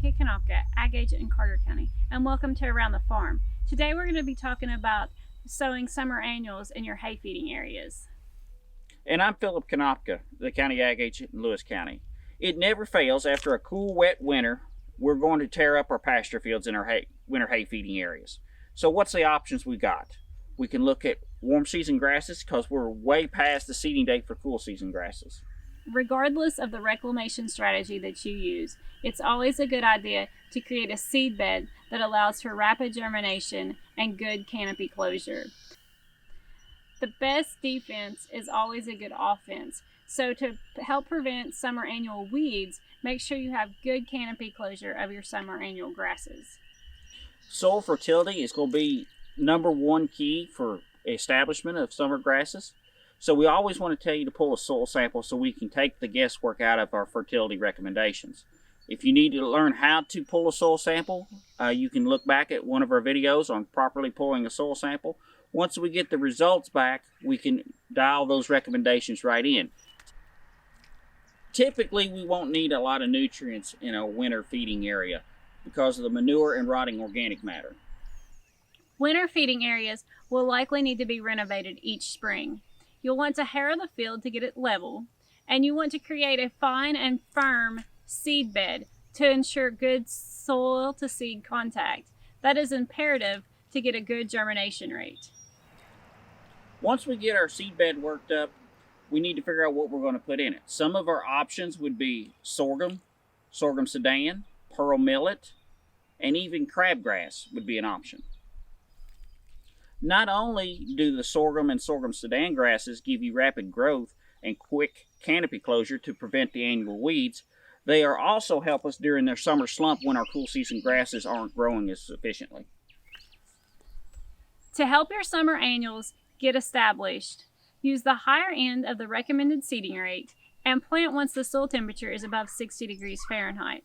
Rebecca Konopka, Ag Agent in Carter County, and welcome to Around the Farm. Today we're going to be talking about sowing summer annuals in your hay feeding areas. And I'm Philip Konopka, the County Ag Agent in Lewis County. It never fails, after a cool, wet winter, we're going to tear up our pasture fields in our winter hay feeding areas. So what's the options we got? We can look at warm season grasses because we're way past the seeding date for cool season grasses. Regardless of the reclamation strategy that you use, it's always a good idea to create a seed bed that allows for rapid germination and good canopy closure. The best defense is always a good offense. So to help prevent summer annual weeds, make sure you have good canopy closure of your summer annual grasses. Soil fertility is going to be number one key for establishment of summer grasses. So we always want to tell you to pull a soil sample so we can take the guesswork out of our fertility recommendations. If you need to learn how to pull a soil sample, you can look back at one of our videos on properly pulling a soil sample. Once we get the results back, we can dial those recommendations right in. Typically, we won't need a lot of nutrients in a winter feeding area because of the manure and rotting organic matter. Winter feeding areas will likely need to be renovated each spring. You'll want to harrow the field to get it level, and you want to create a fine and firm seed bed to ensure good soil to seed contact. That is imperative to get a good germination rate. Once we get our seed bed worked up, we need to figure out what we're going to put in it. Some of our options would be sorghum, sorghum sudan, pearl millet, and even crabgrass would be an option. Not only do the sorghum and sorghum sudan grasses give you rapid growth and quick canopy closure to prevent the annual weeds, they are also help us during their summer slump when our cool season grasses aren't growing as efficiently. To help your summer annuals get established, use the higher end of the recommended seeding rate and plant once the soil temperature is above 60 degrees Fahrenheit.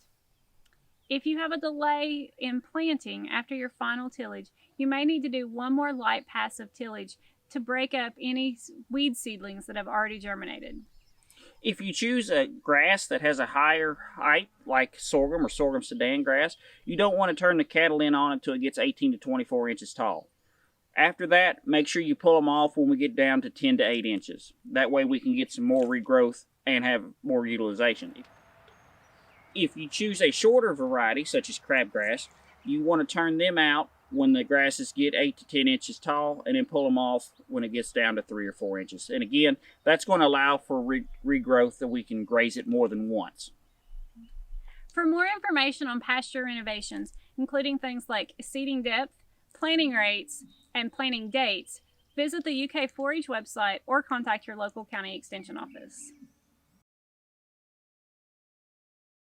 If you have a delay in planting after your final tillage, you may need to do one more light pass of tillage to break up any weed seedlings that have already germinated. If you choose a grass that has a higher height, like sorghum or sorghum sudan grass, you don't want to turn the cattle in on it until it gets 18 to 24 inches tall. After that, make sure you pull them off when we get down to 10 to 8 inches. That way we can get some more regrowth and have more utilization. If you choose a shorter variety, such as crabgrass, you want to turn them out when the grasses get 8 to 10 inches tall and then pull them off when it gets down to 3 or 4 inches. And again, that's going to allow for regrowth that we can graze it more than once. For more information on pasture renovations, including things like seeding depth, planting rates, and planting dates, visit the UK 4-H website or contact your local county extension office.